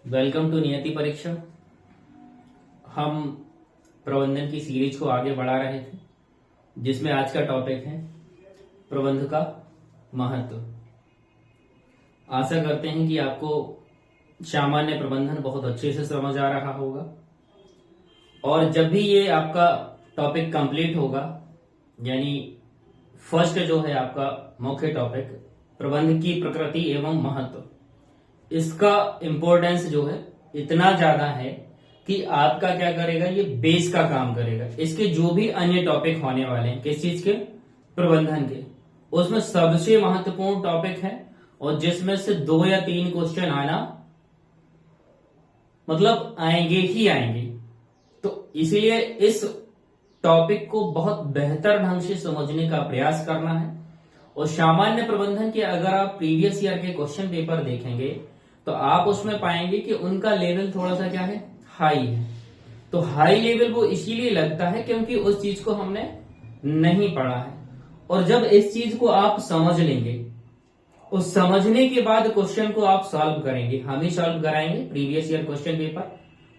Welcome to नियति परीक्षा। हम प्रबंधन की सीरीज को आगे बढ़ा रहे थे, जिसमें आज का टॉपिक है प्रबंध का महत्व। आशा करते हैं कि आपको सामान्य प्रबंधन बहुत अच्छे से समझ आ रहा होगा, और जब भी ये आपका टॉपिक कंप्लीट होगा, यानी फर्स्ट जो है आपका मुख्य टॉपिक प्रबंध की प्रकृति एवं महत्व, इसका इंपॉर्टेंस जो है इतना ज्यादा है कि आपका क्या करेगा, ये बेस का काम करेगा। इसके जो भी अन्य टॉपिक होने वाले हैं, किस चीज के, प्रबंधन के, उसमें सबसे महत्वपूर्ण टॉपिक है, और जिसमें से 2 या 3 क्वेश्चन आना मतलब आएंगे ही आएंगे। तो इसीलिए इस टॉपिक को बहुत बेहतर ढंग से समझने का प्रयास करना है। और सामान्य प्रबंधन के अगर आप प्रीवियस ईयर के क्वेश्चन पेपर देखेंगे तो आप उसमें पाएंगे कि उनका लेवल थोड़ा सा क्या है, हाई है। तो हाई लेवल वो इसीलिए लगता है क्योंकि उस चीज को हमने नहीं पढ़ा है। और जब इस चीज को आप समझ लेंगे, उस समझने के बाद क्वेश्चन को आप सॉल्व करेंगे, हम ही सॉल्व कराएंगे प्रीवियस ईयर क्वेश्चन पेपर,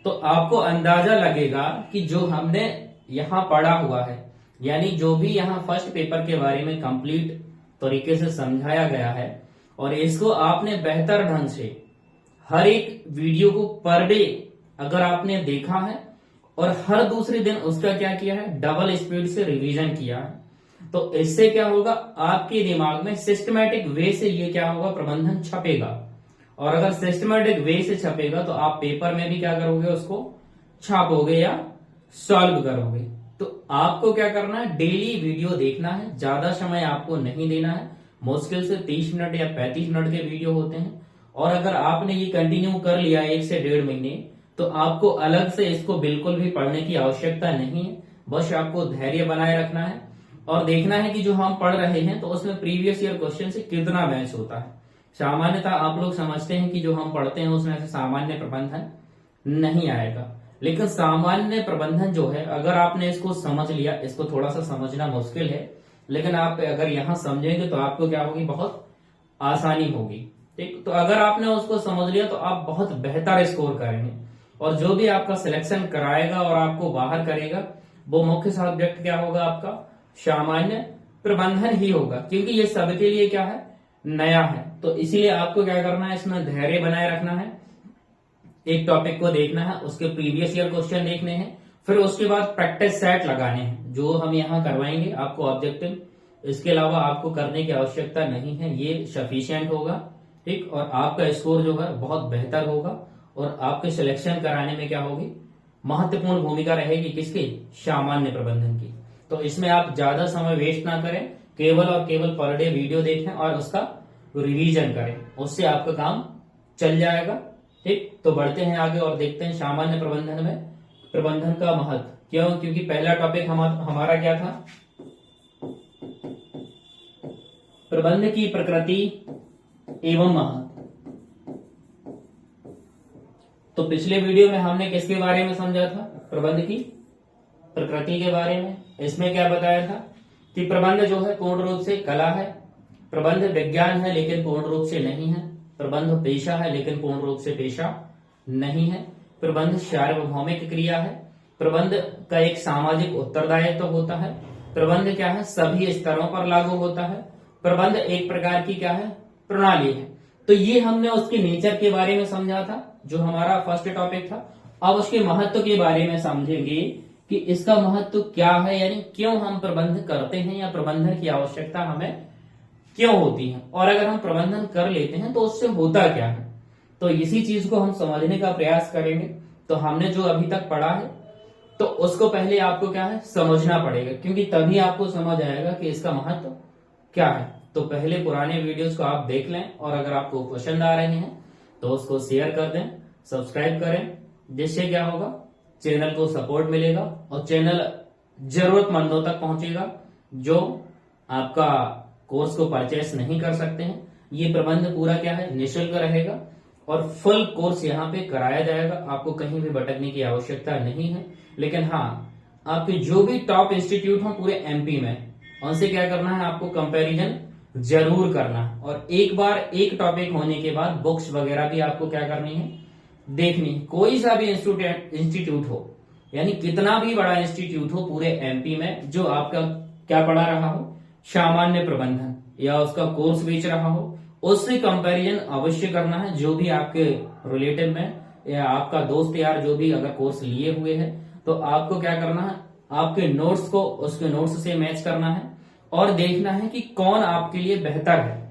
तो आपको अंदाजा लगेगा कि जो हमने यहां पढ़ा हुआ है, यानी जो भी यहां फर्स्ट पेपर के बारे में कंप्लीट तरीके से समझाया गया है, और इसको आपने बेहतर ढंग से हर एक वीडियो को पर डे अगर आपने देखा है और हर दूसरे दिन उसका क्या किया है, डबल स्पीड से रिवीजन किया है, तो इससे क्या होगा, आपके दिमाग में सिस्टमैटिक वे से ये क्या होगा, प्रबंधन छपेगा। और अगर सिस्टमैटिक वे से छपेगा तो आप पेपर में भी क्या करोगे, उसको छापोगे या सॉल्व करोगे। तो आपको क्या करना है, डेली वीडियो देखना है, ज्यादा समय आपको नहीं देना है, मुश्किल से 30 मिनट या 35 मिनट के वीडियो होते हैं। और अगर आपने ये कंटिन्यू कर लिया 1 से 1.5 महीने, तो आपको अलग से इसको बिल्कुल भी पढ़ने की आवश्यकता नहीं है। बस आपको धैर्य बनाए रखना है और देखना है कि जो हम पढ़ रहे हैं तो उसमें प्रीवियस ईयर क्वेश्चन से कितना मैच होता है। सामान्यतः आप लोग समझते हैं कि जो हम पढ़ते हैं उसमें से सामान्य प्रबंधन नहीं आएगा, लेकिन सामान्य प्रबंधन जो है, अगर आपने इसको समझ लिया, इसको थोड़ा सा समझना मुश्किल है, लेकिन आप अगर यहां समझेंगे तो आपको क्या होगी, बहुत आसानी होगी। ठीक, तो अगर आपने उसको समझ लिया तो आप बहुत बेहतर स्कोर करेंगे, और जो भी आपका सिलेक्शन कराएगा और आपको बाहर करेगा, वो मुख्य सब्जेक्ट क्या होगा, आपका सामान्य प्रबंधन ही होगा, क्योंकि ये सबके लिए क्या है, नया है। तो इसीलिए आपको क्या करना है, इसमें धैर्य बनाए रखना है, एक टॉपिक को देखना है, उसके प्रीवियस ईयर क्वेश्चन देखने हैं, फिर उसके बाद प्रैक्टिस सेट लगाने हैं, जो हम यहाँ करवाएंगे आपको ऑब्जेक्टिव। इसके अलावा आपको करने की आवश्यकता नहीं है, ये सफिशियंट होगा। ठीक, और आपका स्कोर जो है बहुत बेहतर होगा, और आपके सिलेक्शन कराने में क्या होगी, महत्वपूर्ण भूमिका रहेगी, किसकी, सामान्य प्रबंधन की। तो इसमें आप ज्यादा समय वेस्ट ना करें, केवल और केवल पर डे वीडियो देखें और उसका रिवीजन करें, उससे आपका काम चल जाएगा। ठीक, तो बढ़ते हैं आगे और देखते हैं सामान्य प्रबंधन में प्रबंधन का महत्व। क्यों, क्योंकि पहला टॉपिक हमारा क्या था, प्रबंध की प्रकृति एवं महत्व। तो पिछले वीडियो में हमने किसके बारे में समझा था, प्रबंध की प्रकृति के बारे में। इसमें क्या बताया था कि प्रबंध जो है पूर्ण रूप से कला है, प्रबंध विज्ञान है लेकिन पूर्ण रूप से नहीं है, प्रबंध पेशा है लेकिन पूर्ण रूप से पेशा नहीं है, प्रबंध सार्वभौमिक क्रिया है, प्रबंध का एक सामाजिक उत्तरदायित्व होता है, प्रबंध क्या है, सभी स्तरों पर लागू होता है, प्रबंध एक प्रकार की क्या है, प्रणाली है। तो ये हमने उसके नेचर के बारे में समझा था, जो हमारा फर्स्ट टॉपिक था। अब उसके महत्व के बारे में समझेंगे कि इसका महत्व क्या है, यानी क्यों हम प्रबंध करते हैं, या प्रबंधन की आवश्यकता हमें क्यों होती है, और अगर हम प्रबंधन कर लेते हैं तो उससे होता क्या है। तो इसी चीज को हम समझने का प्रयास करेंगे। तो हमने जो अभी तक पढ़ा है, तो उसको पहले आपको क्या है, समझना पड़ेगा, क्योंकि तभी आपको समझ आएगा कि इसका महत्व क्या है। तो पहले पुराने वीडियोस को आप देख लें, और अगर आपको पसंद आ रहे हैं तो उसको शेयर कर दें, सब्सक्राइब करें, जिससे क्या होगा, चैनल को सपोर्ट मिलेगा और चैनल जरूरतमंदों तक पहुंचेगा जो आपका कोर्स को परचेस नहीं कर सकते हैं। ये प्रबंध पूरा क्या है, निःशुल्क रहेगा, और फुल कोर्स यहाँ पे कराया जाएगा, आपको कहीं भी भटकने की आवश्यकता नहीं है। लेकिन हाँ, आपके जो भी टॉप इंस्टीट्यूट हो पूरे एमपी में, उनसे क्या करना है, आपको कंपैरिजन जरूर करना। और एक बार एक टॉपिक होने के बाद बुक्स वगैरह भी आपको क्या करनी है, देखनी, कोई सा भी इंस्टीट्यूट हो, यानी कितना भी बड़ा इंस्टीट्यूट हो पूरे एमपी में, जो आपका क्या पढ़ा रहा हो, सामान्य प्रबंधन, या उसका कोर्स बेच रहा हो, उससे कंपैरिजन अवश्य करना है। जो भी आपके रिलेटिव में या आपका दोस्त यार जो भी अगर कोर्स लिए हुए है, तो आपको क्या करना है, आपके नोट्स को उसके नोट्स से मैच करना है और देखना है कि कौन आपके लिए बेहतर है।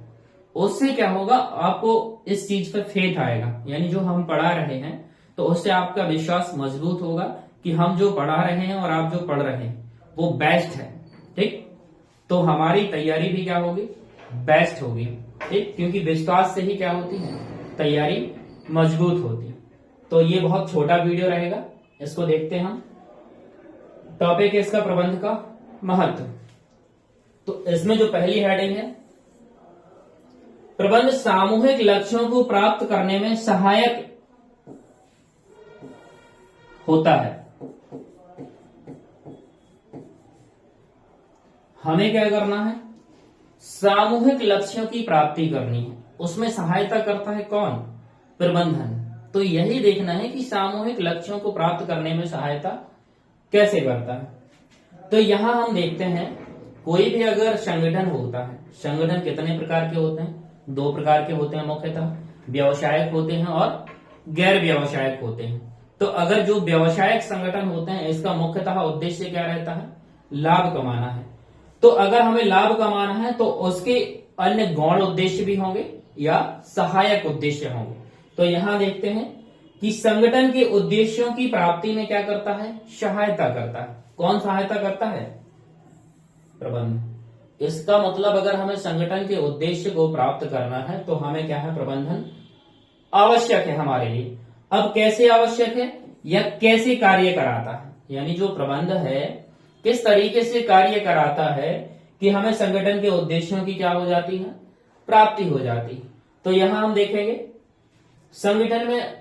उससे क्या होगा, आपको इस चीज पे फेथ आएगा, यानी जो हम पढ़ा रहे हैं तो उससे आपका विश्वास मजबूत होगा कि हम जो पढ़ा रहे हैं और आप जो पढ़ रहे हैं वो बेस्ट है। ठीक, तो हमारी तैयारी भी क्या होगी, बेस्ट होगी। ठीक, क्योंकि विश्वास से ही क्या होती है, तैयारी मजबूत होती है। तो ये बहुत छोटा वीडियो रहेगा, इसको देखते हैं हम। टॉपिक है इसका प्रबंध का महत्व। तो इसमें जो पहली हेडिंग है, प्रबंध सामूहिक लक्ष्यों को प्राप्त करने में सहायक होता है। हमें क्या करना है, सामूहिक लक्ष्यों की प्राप्ति करनी है, उसमें सहायता करता है कौन, प्रबंधन। तो यही देखना है कि सामूहिक लक्ष्यों को प्राप्त करने में सहायता कैसे करता है। तो यहां हम देखते हैं, कोई भी अगर संगठन होता है, संगठन कितने प्रकार के होते हैं, 2 प्रकार के होते हैं मुख्यतः, व्यावसायिक होते हैं और गैर व्यावसायिक होते हैं। तो अगर जो व्यावसायिक संगठन होते हैं, इसका मुख्यतः उद्देश्य क्या रहता है, लाभ कमाना है। तो अगर हमें लाभ कमाना है तो उसके अन्य गौण उद्देश्य भी होंगे या सहायक उद्देश्य होंगे। तो यहां देखते हैं कि संगठन के उद्देश्यों की प्राप्ति में क्या करता है, सहायता करता है। कौन सहायता करता है, प्रबंधन। इसका मतलब अगर हमें संगठन के उद्देश्य को प्राप्त करना है तो हमें क्या है, प्रबंधन आवश्यक है हमारे लिए। अब कैसे आवश्यक है या कैसे कार्य कराता है, यानी जो प्रबंध है किस तरीके से कार्य कराता है कि हमें संगठन के उद्देश्यों की क्या हो जाती है, प्राप्ति हो जाती है। तो यहां हम देखेंगे संगठन में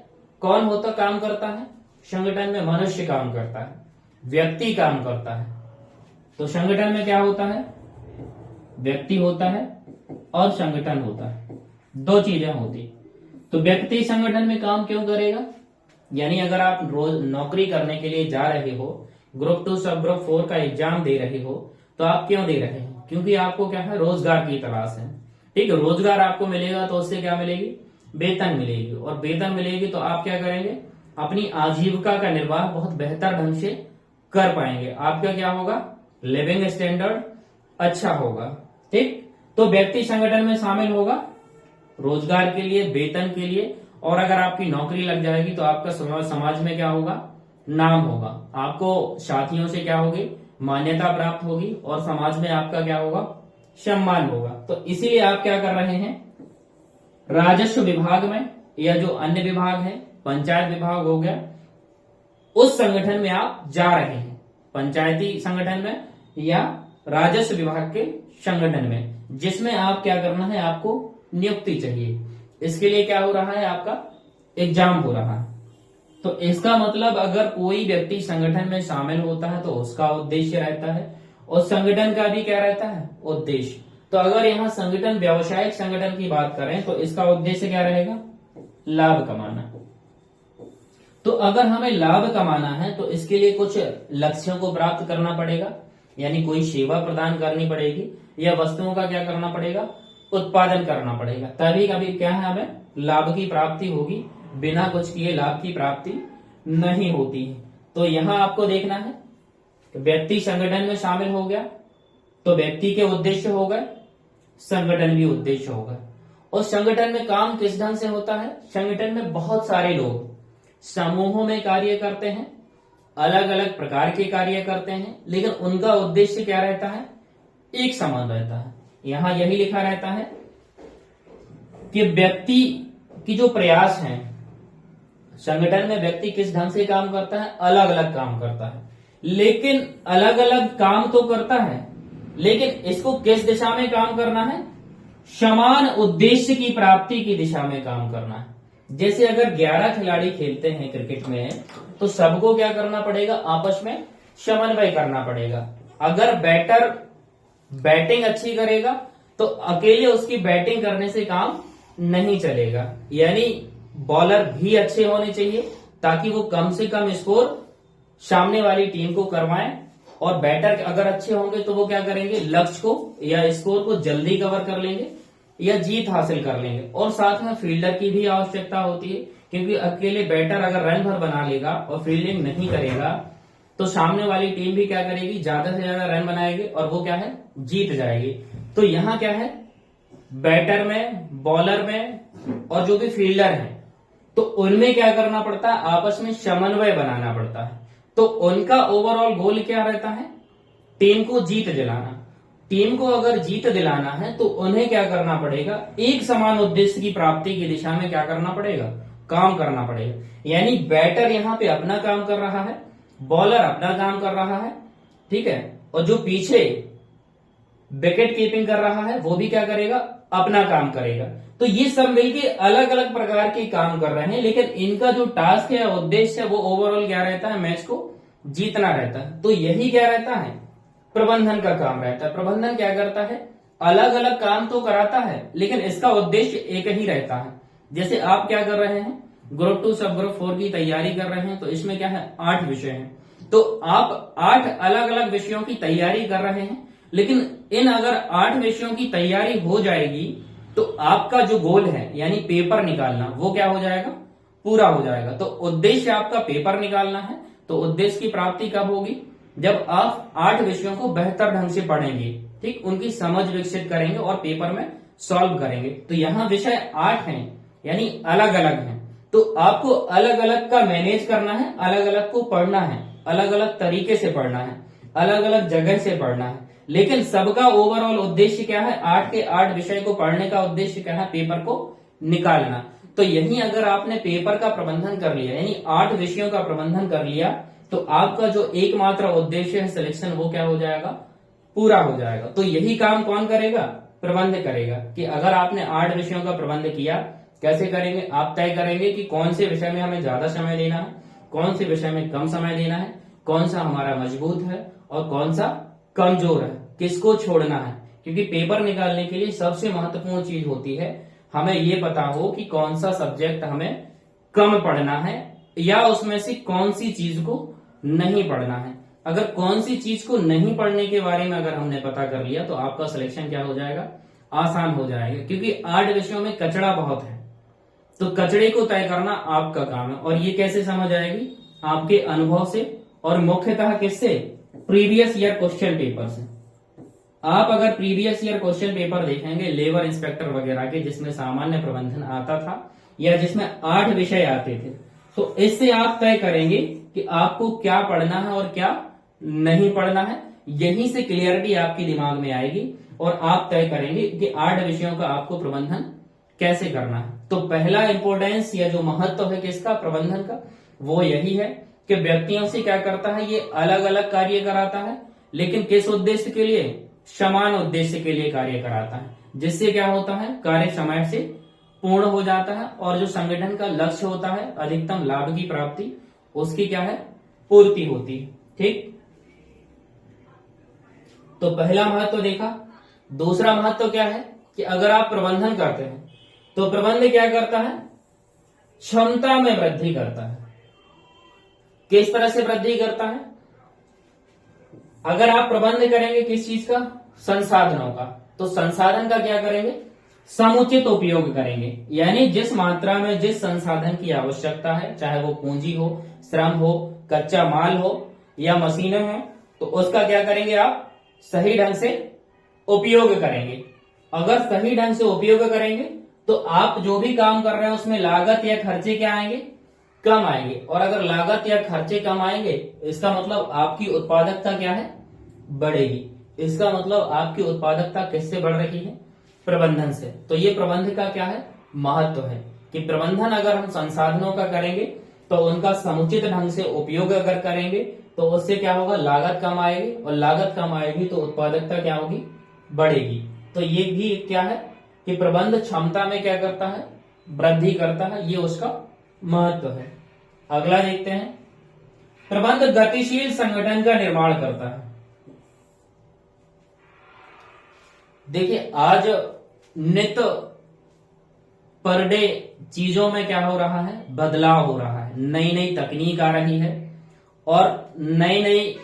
कौन होता काम करता है, संगठन में मनुष्य काम करता है, व्यक्ति काम करता है। तो संगठन में क्या होता है, व्यक्ति होता है और संगठन होता है, 2 चीजें होती। तो व्यक्ति संगठन में काम क्यों करेगा, यानी अगर आप रोज नौकरी करने के लिए जा रहे हो, ग्रुप 2 सब ग्रुप 4 का एग्जाम दे रहे हो, तो आप क्यों दे रहे हैं, क्योंकि आपको क्या है, रोजगार की तलाश है। ठीक है, रोजगार आपको मिलेगा तो उससे क्या मिलेगी, वेतन मिलेगी, और वेतन मिलेगी तो आप क्या करेंगे, अपनी आजीविका का निर्वाह बहुत बेहतर ढंग से कर पाएंगे। आपका क्या होगा, लिविंग स्टैंडर्ड अच्छा होगा। ठीक, तो व्यक्ति संगठन में शामिल होगा रोजगार के लिए, वेतन के लिए, और अगर आपकी नौकरी लग जाएगी तो आपका समाज में क्या होगा, नाम होगा, आपको साथियों से क्या होगी, मान्यता प्राप्त होगी, और समाज में आपका क्या होगा, सम्मान होगा। तो इसीलिए आप क्या कर रहे हैं, राजस्व विभाग में या जो अन्य विभाग है, पंचायत विभाग हो गया, उस संगठन में आप जा रहे हैं, पंचायती संगठन में या राजस्व विभाग के संगठन में, जिसमें आप क्या करना है, आपको नियुक्ति चाहिए। इसके लिए क्या हो रहा है, आपका एग्जाम हो रहा है। तो इसका मतलब अगर कोई व्यक्ति संगठन में शामिल होता है तो उसका उद्देश्य रहता है, और संगठन का भी क्या रहता है, उद्देश्य। तो अगर यहाँ संगठन व्यावसायिक संगठन की बात करें तो इसका उद्देश्य क्या रहेगा, लाभ कमाना। तो अगर हमें लाभ कमाना है तो इसके लिए कुछ लक्ष्यों को प्राप्त करना पड़ेगा, यानी कोई सेवा प्रदान करनी पड़ेगी या वस्तुओं का क्या करना पड़ेगा, उत्पादन करना पड़ेगा। तभी कभी क्या है, हमें लाभ की प्राप्ति होगी, बिना कुछ किए लाभ की प्राप्ति नहीं होती है। तो यहां आपको देखना है, व्यक्ति संगठन में शामिल हो गया तो व्यक्ति के उद्देश्य हो गए, संगठन भी उद्देश्य होगा। और संगठन में काम किस ढंग से होता है, संगठन में बहुत सारे लोग समूहों में कार्य करते हैं, अलग अलग प्रकार के कार्य करते हैं, लेकिन उनका उद्देश्य क्या रहता है, एक समान रहता है। यहां यही लिखा रहता है कि व्यक्ति की जो प्रयास है, संगठन में व्यक्ति किस ढंग से काम करता है, अलग अलग काम करता है, लेकिन अलग अलग काम तो करता है, लेकिन इसको किस दिशा में काम करना है, समान उद्देश्य की प्राप्ति की दिशा में काम करना है। जैसे अगर 11 खिलाड़ी खेलते हैं क्रिकेट में, तो सबको क्या करना पड़ेगा, आपस में समन्वय करना पड़ेगा। अगर बैटर बैटिंग अच्छी करेगा तो अकेले उसकी बैटिंग करने से काम नहीं चलेगा, यानी बॉलर भी अच्छे होने चाहिए ताकि वो कम से कम स्कोर सामने वाली टीम को करवाएं, और बैटर अगर अच्छे होंगे तो वो क्या करेंगे, लक्ष्य को या स्कोर को जल्दी कवर कर लेंगे या जीत हासिल कर लेंगे। और साथ में फील्डर की भी आवश्यकता होती है, क्योंकि अकेले बैटर अगर रन भर बना लेगा और फील्डिंग नहीं करेगा तो सामने वाली टीम भी क्या करेगी, ज्यादा से ज्यादा रन बनाएगी और वो क्या है, जीत जाएगी। तो यहाँ क्या है, बैटर में, बॉलर में और जो भी फील्डर है तो उनमें क्या करना पड़ता है, आपस में समन्वय बनाना पड़ता है। तो उनका ओवरऑल गोल क्या रहता है, टीम को जीत दिलाना। टीम को अगर जीत दिलाना है तो उन्हें क्या करना पड़ेगा, एक समान उद्देश्य की प्राप्ति की दिशा में क्या करना पड़ेगा, काम करना पड़ेगा। यानी बैटर यहाँ पे अपना काम कर रहा है, बॉलर अपना काम कर रहा है, ठीक है, और जो पीछे विकेट कीपिंग कर रहा है वो भी क्या करेगा, अपना काम करेगा। तो ये सब मिलके अलग अलग प्रकार के काम कर रहे हैं, लेकिन इनका जो टास्क है, उद्देश्य है, वो ओवरऑल क्या रहता है, मैच को जीतना रहता है। तो यही क्या रहता है, प्रबंधन का काम रहता है। प्रबंधन क्या करता है, अलग अलग काम तो कराता है लेकिन इसका उद्देश्य एक ही रहता है। जैसे आप क्या कर रहे हैं, ग्रुप 2 सब ग्रुप 4 की तैयारी कर रहे हैं, तो इसमें क्या है, 8 विषय हैं। तो आप 8 अलग अलग विषयों की तैयारी कर रहे हैं, लेकिन इन अगर 8 विषयों की तैयारी हो जाएगी तो आपका जो गोल है यानी पेपर निकालना, वो क्या हो जाएगा, पूरा हो जाएगा। तो उद्देश्य आपका पेपर निकालना है। तो उद्देश्य की प्राप्ति कब होगी, जब आप 8 विषयों को बेहतर ढंग से पढ़ेंगे, ठीक, उनकी समझ विकसित करेंगे और पेपर में सॉल्व करेंगे। तो यहाँ विषय 8 हैं यानी अलग अलग हैं। तो आपको अलग अलग का मैनेज करना है, अलग अलग को पढ़ना है, अलग अलग तरीके से पढ़ना है, अलग अलग जगह से पढ़ना है, लेकिन सबका ओवरऑल उद्देश्य क्या है, 8 के 8 विषय को पढ़ने का उद्देश्य क्या है, पेपर को निकालना। तो यही अगर आपने पेपर का प्रबंधन कर लिया यानी 8 विषयों का प्रबंधन कर लिया तो आपका जो एकमात्र उद्देश्य है सिलेक्शन, वो क्या हो जाएगा, पूरा हो जाएगा। तो यही काम कौन करेगा, प्रबंध करेगा। कि अगर आपने 8 विषयों का प्रबंध किया, कैसे करेंगे, आप तय करेंगे कि कौन से विषय में हमें ज्यादा समय देना है, कौन से विषय में कम समय देना है, कौन सा हमारा मजबूत है और कौन सा कमजोर है, किसको छोड़ना है। क्योंकि पेपर निकालने के लिए सबसे महत्वपूर्ण चीज होती है हमें ये पता हो कि कौन सा सब्जेक्ट हमें कम पढ़ना है या उसमें से कौन सी चीज को नहीं पढ़ना है। अगर कौन सी चीज को नहीं पढ़ने के बारे में अगर हमने पता कर लिया तो आपका सिलेक्शन क्या हो जाएगा, आसान हो जाएगा। क्योंकि 8 विषयों में कचड़ा बहुत है, तो कचड़े को तय करना आपका काम है। और ये कैसे समझ आएगी, आपके अनुभव से और मुख्यतः किससे, प्रीवियस ईयर क्वेश्चन पेपर से। आप अगर प्रीवियस ईयर क्वेश्चन पेपर देखेंगे लेबर इंस्पेक्टर वगैरह के, जिसमें सामान्य प्रबंधन आता था या जिसमें 8 विषय आते थे, तो इससे आप तय करेंगे कि आपको क्या पढ़ना है और क्या नहीं पढ़ना है। यहीं से क्लियरिटी आपके दिमाग में आएगी और आप तय करेंगे कि 8 विषयों का आपको प्रबंधन कैसे करना है। तो पहला इंपोर्टेंस या जो महत्व है किसका, प्रबंधन का, वो यही है कि व्यक्तियों से क्या करता है, ये अलग अलग कार्य कराता है, लेकिन किस उद्देश्य के लिए, समान उद्देश्य के लिए कार्य कराता है, जिससे क्या होता है, कार्य समय से पूर्ण हो जाता है और जो संगठन का लक्ष्य होता है अधिकतम लाभ की प्राप्ति, उसकी क्या है, पूर्ति होती है। ठीक, तो पहला महत्व देखा। दूसरा महत्व क्या है कि अगर आप प्रबंधन करते हैं तो प्रबंध क्या करता है, क्षमता में वृद्धि करता है। किस तरह से वृद्धि करता है, अगर आप प्रबंध करेंगे किस चीज का, संसाधनों का, तो संसाधन का क्या करेंगे, समुचित उपयोग करेंगे। यानी जिस मात्रा में जिस संसाधन की आवश्यकता है, चाहे वो पूंजी हो, श्रम हो, कच्चा माल हो या मशीनें हो, तो उसका क्या करेंगे, आप सही ढंग से उपयोग करेंगे। अगर सही ढंग से उपयोग करेंगे तो आप जो भी काम कर रहे हैं उसमें लागत या खर्चे क्या आएंगे, कम आएंगे। और अगर लागत या खर्चे कम आएंगे इसका मतलब आपकी उत्पादकता क्या है, बढ़ेगी। इसका मतलब आपकी उत्पादकता किससे बढ़ रही है, प्रबंधन से। तो ये प्रबंध का क्या है, महत्व है कि प्रबंधन अगर हम संसाधनों का करेंगे तो उनका समुचित ढंग से उपयोग अगर करेंगे तो उससे क्या होगा, लागत कम आएगी, और लागत कम आएगी तो उत्पादकता क्या होगी, बढ़ेगी। तो ये भी क्या है कि प्रबंध क्षमता में क्या करता है, वृद्धि करता है, ये उसका महत्व है। अगला देखते हैं, प्रबंध गतिशील संगठन का निर्माण करता है। देखिए आज नित पर डे चीजों में क्या हो रहा है, बदलाव हो रहा है, नई नई तकनीक आ रही है और नई नई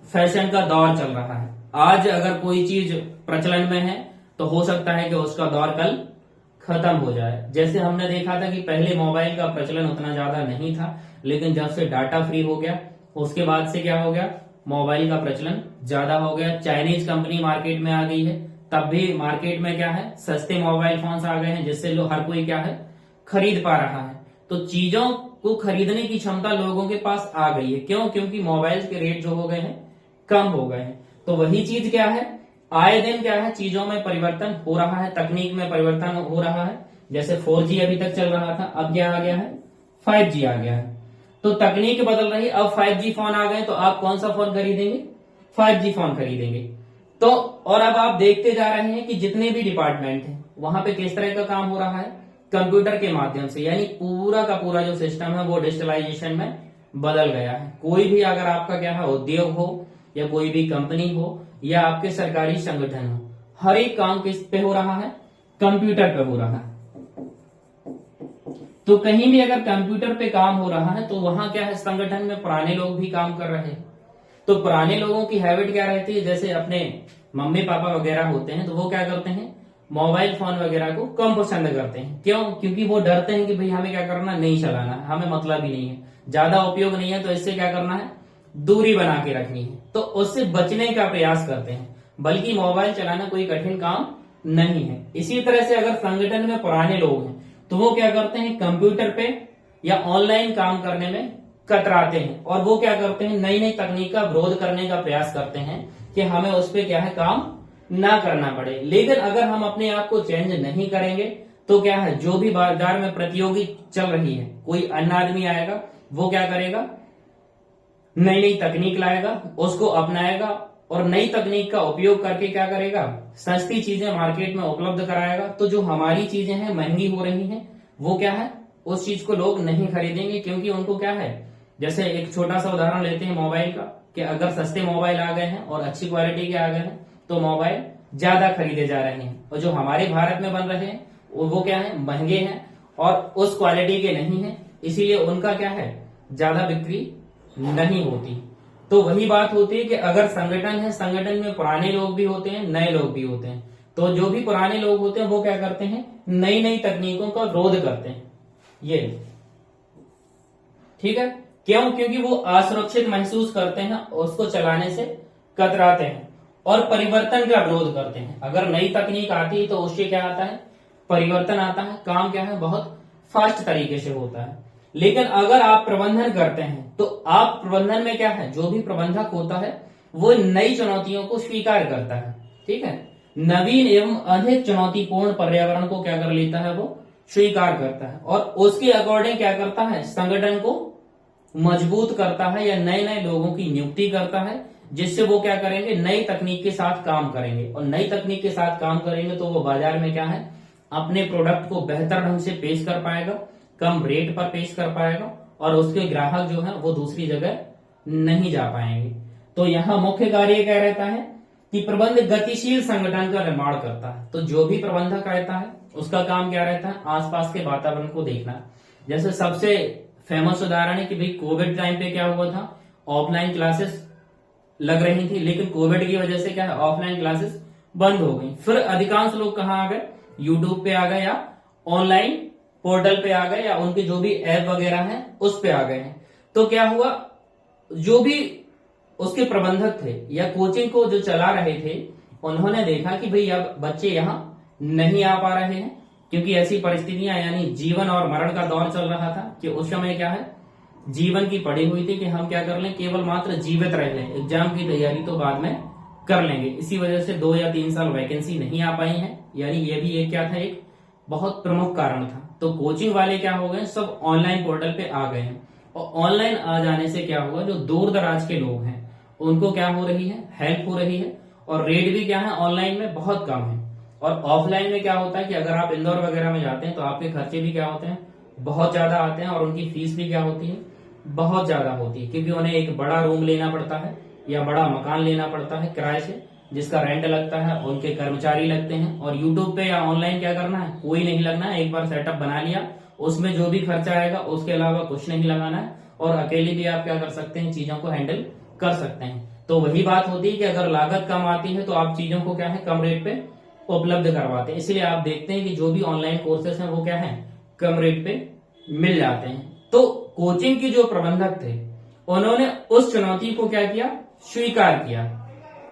फैशन का दौर चल रहा है। आज अगर कोई चीज प्रचलन में है तो हो सकता है कि उसका दौर कल खत्म हो जाए। जैसे हमने देखा था कि पहले मोबाइल का प्रचलन उतना ज्यादा नहीं था, लेकिन जब से डाटा फ्री हो गया उसके बाद से क्या हो गया, मोबाइल का प्रचलन ज्यादा हो गया। चाइनीज कंपनी मार्केट में आ गई है, तब भी मार्केट में क्या है, सस्ते मोबाइल फोन्स आ गए हैं जिससे लोग हर कोई क्या है, खरीद पा रहा है। तो चीजों को खरीदने की क्षमता लोगों के पास आ गई है। क्यों? क्योंकि मोबाइल के रेट जो हो गए हैं, कम हो गए हैं। तो वही चीज क्या है, आए दिन क्या है, चीजों में परिवर्तन हो रहा है, तकनीक में परिवर्तन हो रहा है। जैसे 4G अभी तक चल रहा था, अब क्या आ गया है, 5G आ गया है। तो तकनीक बदल रही, अब 5G फोन आ गए, तो आप कौन सा फोन खरीदेंगे, 5G फोन खरीदेंगे। तो और अब आप देखते जा रहे हैं कि जितने भी डिपार्टमेंट हैं वहां पे किस तरह का काम हो रहा है, कंप्यूटर के माध्यम से, यानी पूरा का पूरा जो सिस्टम है वो डिजिटलाइजेशन में बदल गया है। कोई भी अगर आपका क्या है, उद्योग हो या कोई भी कंपनी हो या आपके सरकारी संगठन हो, हर एक काम किस पे हो रहा है, कंप्यूटर पे हो रहा है। तो कहीं भी अगर कंप्यूटर पे काम हो रहा है तो वहां क्या है, संगठन में पुराने लोग भी काम कर रहे हैं। तो पुराने लोगों की हैबिट क्या रहती है, जैसे अपने मम्मी पापा वगैरह होते हैं तो वो क्या करते हैं, मोबाइल फोन वगैरह को कम पसंद करते हैं। क्यों? क्योंकि वो डरते हैं कि भाई हमें क्या करना, नहीं चलाना है, हमें मतलब ही नहीं है, ज्यादा उपयोग नहीं है, तो इससे क्या करना है, दूरी बना के रखनी है। तो उससे बचने का प्रयास करते हैं, बल्कि मोबाइल चलाना कोई कठिन काम नहीं है। इसी तरह से अगर संगठन में पुराने लोग हैं तो वो क्या करते हैं, कंप्यूटर पे या ऑनलाइन काम करने में कतराते हैं और वो क्या करते हैं, नई नई तकनीक का विरोध करने का प्रयास करते हैं कि हमें उस पर क्या है, काम ना करना पड़े। लेकिन अगर हम अपने आप को चेंज नहीं करेंगे तो क्या है, जो भी बाजार में प्रतियोगी चल रही है, कोई अन्य आदमी आएगा, वो क्या करेगा, नई नई तकनीक लाएगा, उसको अपनाएगा और नई तकनीक का उपयोग करके क्या करेगा, सस्ती चीजें मार्केट में उपलब्ध कराएगा। तो जो हमारी चीजें हैं महंगी हो रही हैं, वो क्या है, उस चीज को लोग नहीं खरीदेंगे, क्योंकि उनको क्या है, जैसे एक छोटा सा उदाहरण लेते हैं मोबाइल का, कि अगर सस्ते मोबाइल आ गए हैं और अच्छी क्वालिटी के आ गए हैं तो मोबाइल ज्यादा खरीदे जा रहे हैं, और जो हमारे भारत में बन रहे हैं वो क्या है, महंगे हैं और उस क्वालिटी के नहीं है, इसीलिए उनका क्या है, ज्यादा बिक्री नहीं होती। तो वही बात होती है कि अगर संगठन है, संगठन में पुराने लोग भी होते हैं, नए लोग भी होते हैं। तो जो भी पुराने लोग होते हैं वो क्या करते हैं, नई नई तकनीकों का विरोध करते हैं। ये ठीक है, क्यों? क्योंकि वो असुरक्षित महसूस करते हैं, उसको चलाने से कतराते हैं और परिवर्तन का विरोध करते हैं। अगर नई तकनीक आती है तो उससे क्या आता है, परिवर्तन आता है, काम क्या है, बहुत फास्ट तरीके से होता है। लेकिन अगर आप प्रबंधन करते हैं तो आप प्रबंधन में क्या है, जो भी प्रबंधक होता है वो नई चुनौतियों को स्वीकार करता है। ठीक है, नवीन एवं अधिक चुनौतीपूर्ण पर्यावरण को क्या कर लेता है, वो स्वीकार करता है और उसके अकॉर्डिंग क्या करता है, संगठन को मजबूत करता है या नए नए लोगों की नियुक्ति करता है, जिससे वो क्या करेंगे, नई तकनीक के साथ काम करेंगे। और नई तकनीक के साथ काम करेंगे तो वो बाजार में क्या है, अपने प्रोडक्ट को बेहतर ढंग से पेश कर पाएगा, कम रेट पर पेश कर पाएगा और उसके ग्राहक जो है वो दूसरी जगह नहीं जा पाएंगे। तो यहाँ मुख्य कार्य क्या रहता है कि प्रबंध गतिशील संगठन का निर्माण करता है। तो जो भी प्रबंधक रहता है उसका काम क्या रहता है, आसपास के वातावरण को देखना। जैसे सबसे फेमस उदाहरण है कि भाई कोविड टाइम पे क्या हुआ था, ऑफलाइन क्लासेस लग रही थी, लेकिन कोविड की वजह से क्या है, ऑफलाइन क्लासेस बंद हो गई। फिर अधिकांश लोग कहाँ आ गए, यूट्यूब पे आ गए या ऑनलाइन पोर्टल पे आ गए या उनके जो भी ऐप वगैरह हैं उस पे आ गए हैं। तो क्या हुआ, जो भी उसके प्रबंधक थे या कोचिंग को जो चला रहे थे, उन्होंने देखा कि भाई अब बच्चे यहाँ नहीं आ पा रहे हैं, क्योंकि ऐसी परिस्थितियां, यानी जीवन और मरण का दौर चल रहा था कि उस समय क्या है, जीवन की पड़ी हुई थी कि हम क्या कर लें, केवल मात्र जीवित रह लें, एग्जाम की तैयारी तो बाद में कर लेंगे। इसी वजह से 2 या 3 साल वैकेंसी नहीं आ पाई है, यानी ये भी एक क्या था, एक बहुत प्रमुख कारण था। तो कोचिंग वाले क्या हो गए, सब ऑनलाइन पोर्टल पे आ गए हैं और ऑनलाइन आ जाने से क्या हुआ, जो दूर दराज के लोग हैं उनको क्या हो रही है, हेल्प हो रही है और रेट भी क्या है, ऑनलाइन में बहुत कम है। और ऑफलाइन में क्या होता है कि अगर आप इंदौर वगैरह में जाते हैं तो आपके खर्चे भी क्या होते हैं, बहुत ज्यादा आते हैं और उनकी फीस भी क्या होती है, बहुत ज्यादा होती है, क्योंकि उन्हें एक बड़ा रूम लेना पड़ता है या बड़ा मकान लेना पड़ता है किराए से, जिसका रेंट लगता है, उनके कर्मचारी लगते हैं। और यूट्यूब पे या ऑनलाइन क्या करना है, कोई नहीं लगना है। एक बार सेटअप बना लिया, उसमें जो भी खर्चा आएगा उसके अलावा कुछ नहीं लगाना है, और अकेले भी आप क्या कर सकते हैं, चीजों को हैंडल कर सकते हैं। तो वही बात होती है कि अगर लागत कम आती है तो आप चीजों को क्या है, कम रेट पे उपलब्ध करवाते हैं। इसलिए आप देखते हैं कि जो भी ऑनलाइन कोर्सेस हैं वो क्या है, कम रेट पे मिल जाते हैं। तो कोचिंग की जो प्रबंधक थे, उन्होंने उस चुनौती को क्या किया, स्वीकार किया।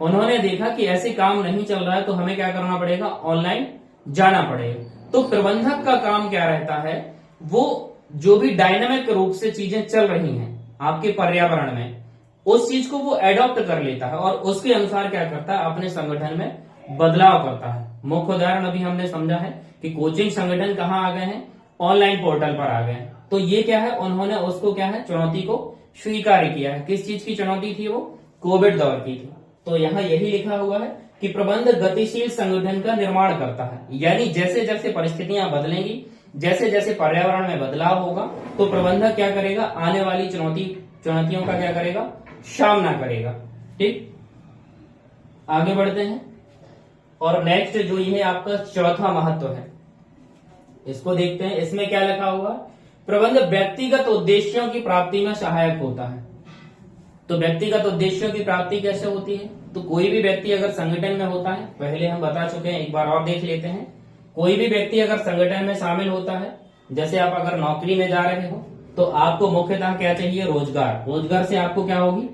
उन्होंने देखा कि ऐसे काम नहीं चल रहा है, तो हमें क्या करना पड़ेगा, ऑनलाइन जाना पड़ेगा। तो प्रबंधक का काम क्या रहता है, वो जो भी डायनामिक रूप से चीजें चल रही हैं आपके पर्यावरण में, उस चीज को वो एडॉप्ट कर लेता है और उसके अनुसार क्या करता है, अपने संगठन में बदलाव करता है। मुख्य उदाहरण अभी हमने समझा है कि कोचिंग संगठन कहाँ आ गए हैं, ऑनलाइन पोर्टल पर आ गए हैं। तो ये क्या है, उन्होंने उसको क्या है, चुनौती को स्वीकार किया है। किस चीज की चुनौती थी वो, कोविड दौर की थी। तो यहाँ यही लिखा हुआ है कि प्रबंध गतिशील संगठन का निर्माण करता है, यानी जैसे जैसे परिस्थितियां बदलेंगी, जैसे जैसे पर्यावरण में बदलाव होगा, तो प्रबंधक क्या करेगा, आने वाली चुनौतियों का क्या करेगा, सामना करेगा। ठीक, आगे बढ़ते हैं। और नेक्स्ट जो ये आपका चौथा महत्व है, इसको देखते हैं। इसमें क्या लिखा हुआ, प्रबंध व्यक्तिगत उद्देश्यों की प्राप्ति में सहायक होता है। तो व्यक्तिगत उद्देश्यों की प्राप्ति कैसे होती है, तो कोई भी व्यक्ति अगर संगठन में होता है, पहले हम बता चुके हैं, एक बार और देख लेते हैं। कोई भी व्यक्ति अगर संगठन में शामिल होता है, जैसे आप अगर नौकरी में जा रहे हो, तो आपको मुख्यतः क्या चाहिए, रोजगार। रोजगार से आपको क्या होगी,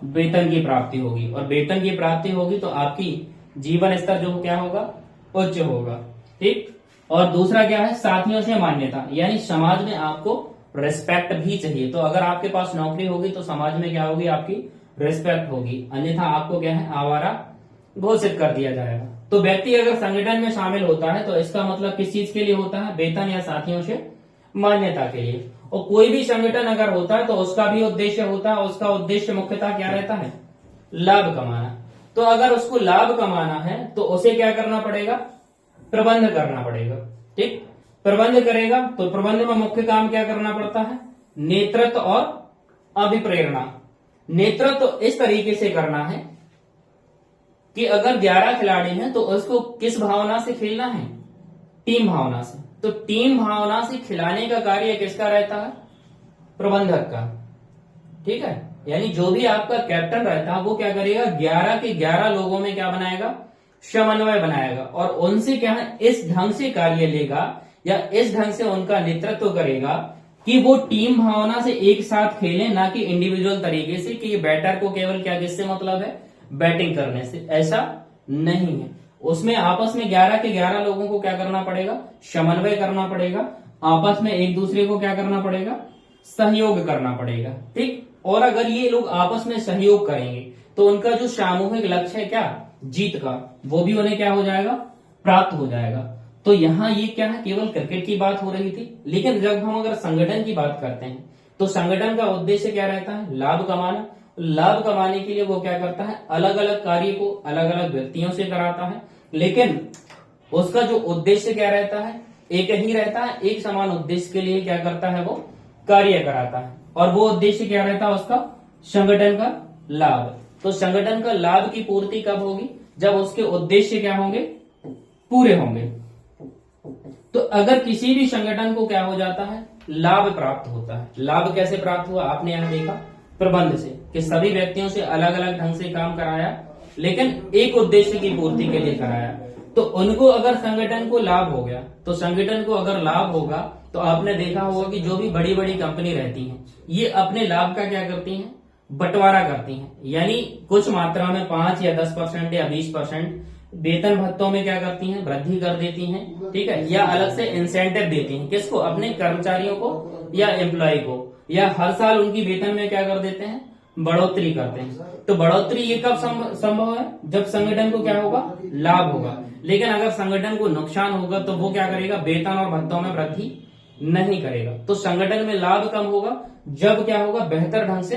वेतन की प्राप्ति होगी, और वेतन की प्राप्ति होगी तो आपकी जीवन स्तर जो क्या होगा, उच्च होगा। ठीक, और दूसरा क्या है, साथियों से मान्यता, यानी समाज में आपको रिस्पेक्ट भी चाहिए। तो अगर आपके पास नौकरी होगी तो समाज में क्या होगी, आपकी रिस्पेक्ट होगी, अन्यथा आपको क्या है, आवारा घोषित कर दिया जाएगा। तो व्यक्ति अगर संगठन में शामिल होता है तो इसका मतलब किस चीज के लिए होता है, वेतन या साथियों से मान्यता के लिए। और कोई भी संगठन अगर होता है तो उसका भी उद्देश्य होता है, उसका उद्देश्य मुख्यतः क्या रहता है, लाभ कमाना। तो अगर उसको लाभ कमाना है तो उसे क्या करना पड़ेगा, प्रबंध करना पड़ेगा। ठीक, प्रबंध करेगा तो प्रबंध में मुख्य काम क्या करना पड़ता है, नेतृत्व और अभिप्रेरणा। नेतृत्व इस तरीके से करना है कि अगर 11 खिलाड़ी हैं तो उसको किस भावना से खेलना है, टीम भावना से। तो टीम भावना से खिलाने का कार्य किसका रहता है, प्रबंधक का। ठीक है, यानी जो भी आपका कैप्टन रहता है वो क्या करेगा, 11 के 11 लोगों में क्या बनाएगा, समन्वय बनाएगा, और उनसे क्या है, इस ढंग से कार्य लेगा या इस ढंग से उनका नेतृत्व करेगा कि वो टीम भावना से एक साथ खेलें, ना कि इंडिविजुअल तरीके से कि बैटर को केवल क्या किससे मतलब है, बैटिंग करने से। ऐसा नहीं है, उसमें आपस में 11 के 11 लोगों को क्या करना पड़ेगा, समन्वय करना पड़ेगा, आपस में एक दूसरे को क्या करना पड़ेगा, सहयोग करना पड़ेगा। ठीक, और अगर ये लोग आपस में सहयोग करेंगे तो उनका जो सामूहिक लक्ष्य है क्या, जीत का, वो भी उन्हें क्या हो जाएगा, प्राप्त हो जाएगा। तो यहाँ ये क्या है, केवल क्रिकेट की बात हो रही थी, लेकिन जब हम अगर संगठन की बात करते हैं तो संगठन का उद्देश्य क्या रहता है, लाभ कमाना। लाभ कमाने के लिए वो क्या करता है, अलग अलग कार्य को अलग अलग व्यक्तियों से कराता है, लेकिन उसका जो उद्देश्य क्या रहता है, एक ही रहता है। एक समान उद्देश्य के लिए क्या करता है, वो कार्य कराता है, और वो उद्देश्य क्या रहता है उसका, संगठन का लाभ। तो संगठन का लाभ की पूर्ति कब होगी, जब उसके उद्देश्य क्या होंगे, पूरे होंगे। तो अगर किसी भी संगठन को क्या हो जाता है, लाभ प्राप्त होता है। लाभ कैसे प्राप्त हुआ, आपने यहां देखा, प्रबंध से, कि सभी व्यक्तियों से अलग अलग ढंग से काम कराया, लेकिन एक उद्देश्य की पूर्ति के लिए कराया। तो उनको अगर संगठन को लाभ हो गया, तो संगठन को अगर लाभ होगा तो आपने देखा होगा कि जो भी बड़ी बड़ी कंपनी रहती हैं, ये अपने लाभ का क्या करती हैं, बंटवारा करती हैं। यानी कुछ मात्रा में 5 या 10% या 20% वेतन भत्तों में क्या करती हैं, वृद्धि कर देती हैं। ठीक है, या अलग से इंसेंटिव देती हैं, किसको, अपने कर्मचारियों को या एम्प्लॉय को, या हर साल उनकी वेतन में क्या कर देते हैं, बढ़ोतरी करते हैं। तो बढ़ोतरी ये कब संभव है, जब संगठन को क्या होगा, लाभ होगा। लेकिन अगर संगठन को नुकसान होगा तो वो क्या करेगा, वेतन और भत्तों में वृद्धि नहीं करेगा। तो संगठन में लाभ कम होगा जब क्या होगा, बेहतर ढंग से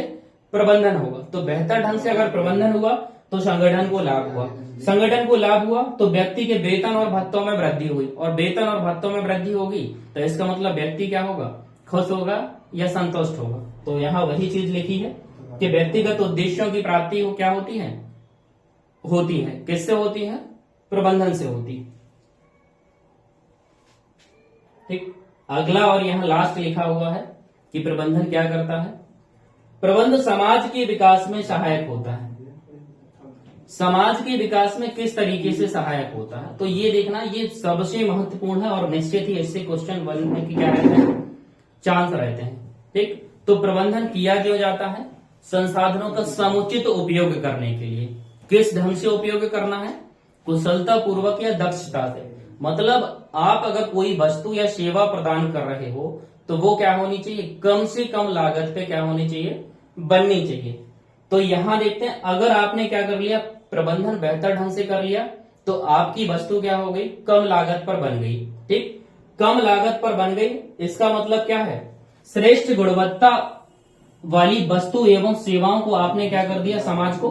प्रबंधन होगा। तो बेहतर ढंग से अगर प्रबंधन हुआ तो संगठन को लाभ हुआ, संगठन को लाभ हुआ तो व्यक्ति के वेतन और भत्तों में वृद्धि हुई, और वेतन और भत्तों में वृद्धि होगी तो इसका मतलब व्यक्ति क्या होगा, खुश होगा या संतुष्ट होगा। तो यहाँ वही चीज लिखी है कि व्यक्तिगत उद्देश्यों की प्राप्ति क्या होती है, होती है। किससे होती है? प्रबंधन से होती है। ठीक, अगला और यहां लास्ट लिखा हुआ है कि प्रबंधन क्या करता है। प्रबंध समाज के विकास में सहायक होता है। समाज के विकास में किस तरीके से सहायक होता है, तो ये देखना, ये सबसे महत्वपूर्ण है और निश्चित ही इससे क्वेश्चन बनने की क्या रहते हैं, चांस रहते हैं। ठीक, तो प्रबंधन किया क्यों जाता है? संसाधनों का समुचित उपयोग करने के लिए। किस ढंग से उपयोग करना है? कुशलता पूर्वक या दक्षता से। मतलब आप अगर कोई वस्तु या सेवा प्रदान कर रहे हो तो वो क्या होनी चाहिए, कम से कम लागत पे क्या होनी चाहिए, बननी चाहिए। तो यहां देखते हैं, अगर आपने क्या कर लिया, प्रबंधन बेहतर ढंग से कर लिया तो आपकी वस्तु क्या हो गई, कम लागत पर बन गई। ठीक, कम लागत पर बन गई, इसका मतलब क्या है, श्रेष्ठ गुणवत्ता वाली वस्तु एवं सेवाओं को आपने क्या कर दिया, समाज को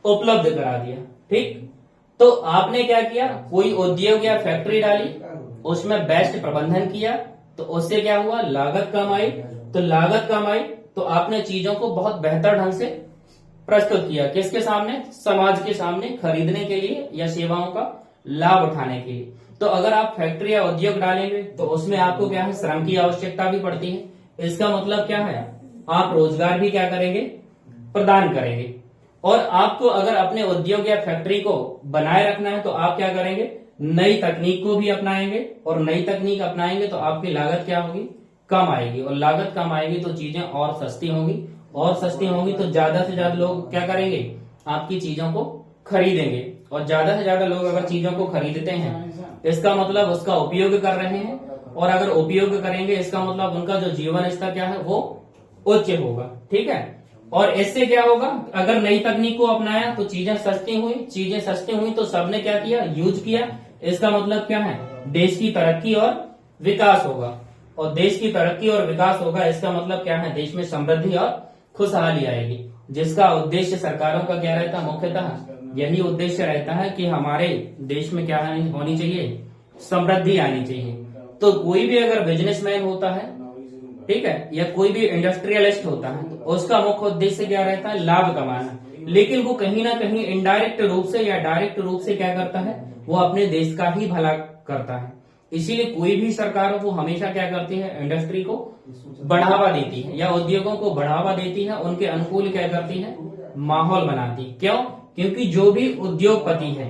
उपलब्ध करा दिया। ठीक, तो आपने क्या किया, कोई उद्योग या फैक्ट्री डाली, उसमें बेस्ट प्रबंधन किया, तो उससे क्या हुआ, लागत कम आई। तो लागत कम आई तो आपने चीजों को बहुत बेहतर ढंग से प्रस्तुत किया। किसके सामने? समाज के सामने, खरीदने के लिए या सेवाओं का लाभ उठाने के लिए। तो अगर आप फैक्ट्री या उद्योग डालेंगे तो उसमें आपको क्या है, श्रम की आवश्यकता भी पड़ती है। इसका मतलब क्या है, आप रोजगार भी क्या करेंगे, प्रदान करेंगे। और आपको अगर अपने उद्योग या फैक्ट्री को बनाए रखना है तो आप क्या करेंगे, नई तकनीक को भी अपनाएंगे, और नई तकनीक अपनाएंगे तो आपकी लागत क्या होगी, कम आएगी। और लागत कम आएगी तो चीजें और सस्ती होंगी, और सस्ती होंगी तो ज्यादा से ज्यादा लोग क्या करेंगे, आपकी चीजों को खरीदेंगे। और ज्यादा से ज्यादा लोग अगर चीजों को खरीदते हैं इसका मतलब उसका उपयोग कर रहे हैं, और अगर उपयोग करेंगे इसका मतलब उनका जो जीवन स्तर क्या है वो उच्च होगा। ठीक है, और इससे क्या होगा, अगर नई तकनीक को अपनाया तो चीजें सस्ती हुई, चीजें सस्ती हुई तो सबने क्या किया, यूज किया। इसका मतलब क्या है, देश की तरक्की और विकास होगा। और देश की तरक्की और विकास होगा, इसका मतलब क्या है, देश में समृद्धि और खुशहाली आएगी। जिसका उद्देश्य सरकारों का क्या रहता है, मुख्यतः यही उद्देश्य रहता है कि हमारे देश में क्या होनी चाहिए, समृद्धि आनी चाहिए। तो कोई भी अगर बिजनेसमैन होता है, ठीक है, या कोई भी इंडस्ट्रियलिस्ट होता है, तो उसका मुख्य उद्देश्य क्या रहता है, लाभ कमाना। लेकिन वो कहीं ना कहीं इनडायरेक्ट रूप से या डायरेक्ट रूप से क्या करता है, वो अपने देश का ही भला करता है। इसीलिए कोई भी सरकार वो हमेशा क्या करती है, इंडस्ट्री को बढ़ावा देती है या उद्योगों को बढ़ावा देती है, उनके अनुकूल क्या करती है, माहौल बनाती है। क्यों? क्योंकि जो भी उद्योगपति है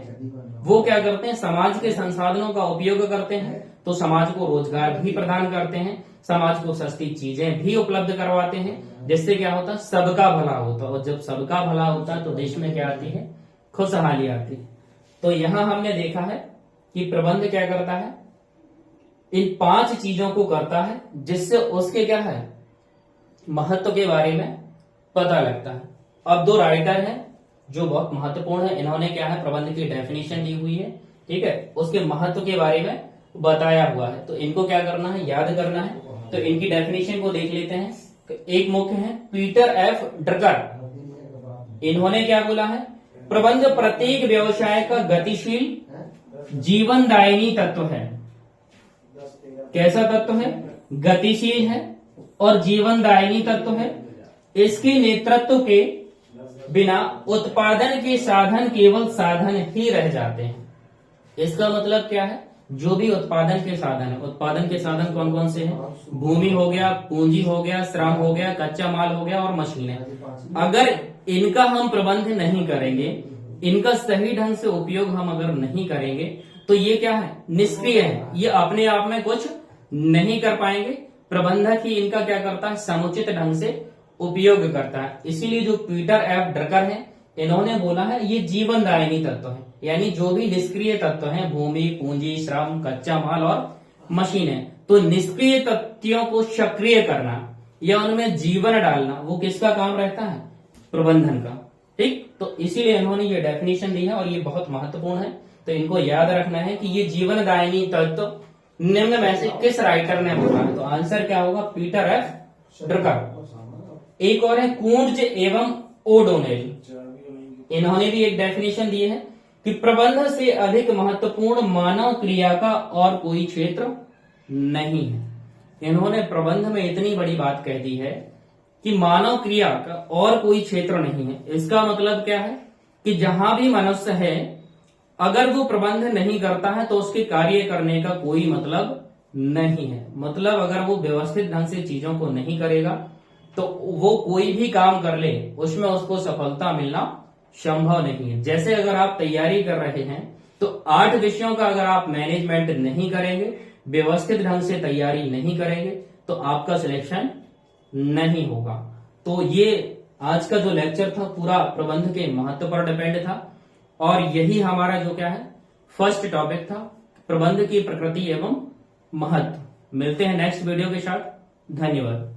वो क्या करते हैं, समाज के संसाधनों का उपयोग करते हैं, तो समाज को रोजगार भी प्रदान करते हैं, समाज को सस्ती चीजें भी उपलब्ध करवाते हैं, जिससे क्या होता है, सबका भला होता है। और जब सबका भला होता है तो देश में क्या आती है, खुशहाली आती है। तो यहां हमने देखा है कि प्रबंध क्या करता है, इन 5 चीजों को करता है, जिससे उसके क्या है, महत्व के बारे में पता लगता है। अब 2 राइटर हैं जो बहुत महत्वपूर्ण है, इन्होंने क्या है, प्रबंध की डेफिनेशन दी हुई है। ठीक है, उसके महत्व के बारे में बताया हुआ है, तो इनको क्या करना है, याद करना है। तो इनकी डेफिनेशन को देख लेते हैं। एक मुख्य है पीटर एफ ड्रकर। इन्होंने क्या बोला है, प्रबंध प्रत्येक व्यवसाय का गतिशील जीवनदायिनी तत्व है। कैसा तत्व है, गतिशील है और जीवनदायिनी तत्व है। इसके नेतृत्व के बिना उत्पादन के साधन केवल साधन ही रह जाते हैं। इसका मतलब क्या है, जो भी उत्पादन के साधन है, उत्पादन के साधन कौन कौन से हैं, भूमि हो गया, पूंजी हो गया, श्रम हो गया, कच्चा माल हो गया और मशीनें। अगर इनका हम प्रबंध नहीं करेंगे, इनका सही ढंग से उपयोग हम अगर नहीं करेंगे तो ये क्या है, निष्क्रिय है, ये अपने आप में कुछ नहीं कर पाएंगे। प्रबंधक ही इनका क्या करता है, समुचित ढंग से उपयोग करता है। इसीलिए जो पीटर एफ ड्रकर हैं, इन्होंने बोला है ये जीवनदायिनी तत्व है, यानी जो भी निष्क्रिय तत्व हैं, भूमि, पूंजी, श्रम, कच्चा माल और मशीनें, तो निष्क्रिय तत्वों को सक्रिय करना या उनमें जीवन डालना, वो किसका काम रहता है, प्रबंधन का। ठीक, तो इसीलिए इन्होंने ये डेफिनेशन दी है और ये बहुत महत्वपूर्ण है। तो इनको याद रखना है कि ये जीवनदायिनी तत्व निम्न में से किस राइटर ने बोला है, तो आंसर क्या होगा, पीटर एफ ड्रकर। एक और है कूंज एवं ओडोनेल। इन्होंने भी एक डेफिनेशन दी है कि प्रबंध से अधिक महत्वपूर्ण मानव क्रिया का और कोई क्षेत्र नहीं है। इन्होंने प्रबंध में इतनी बड़ी बात कह दी है कि मानव क्रिया का और कोई क्षेत्र नहीं है। इसका मतलब क्या है, कि जहां भी मनुष्य है, अगर वो प्रबंध नहीं करता है तो उसके कार्य करने का कोई मतलब नहीं है। मतलब अगर वो व्यवस्थित ढंग से चीजों को नहीं करेगा तो वो कोई भी काम कर ले, उसमें उसको सफलता मिलना संभव नहीं है। जैसे अगर आप तैयारी कर रहे हैं तो 8 विषयों का अगर आप मैनेजमेंट नहीं करेंगे, व्यवस्थित ढंग से तैयारी नहीं करेंगे, तो आपका सिलेक्शन नहीं होगा। तो ये आज का जो लेक्चर था पूरा प्रबंध के महत्व पर डिपेंड था, और यही हमारा जो क्या है फर्स्ट टॉपिक था, प्रबंध की प्रकृति एवं महत्व। मिलते हैं नेक्स्ट वीडियो के साथ। धन्यवाद।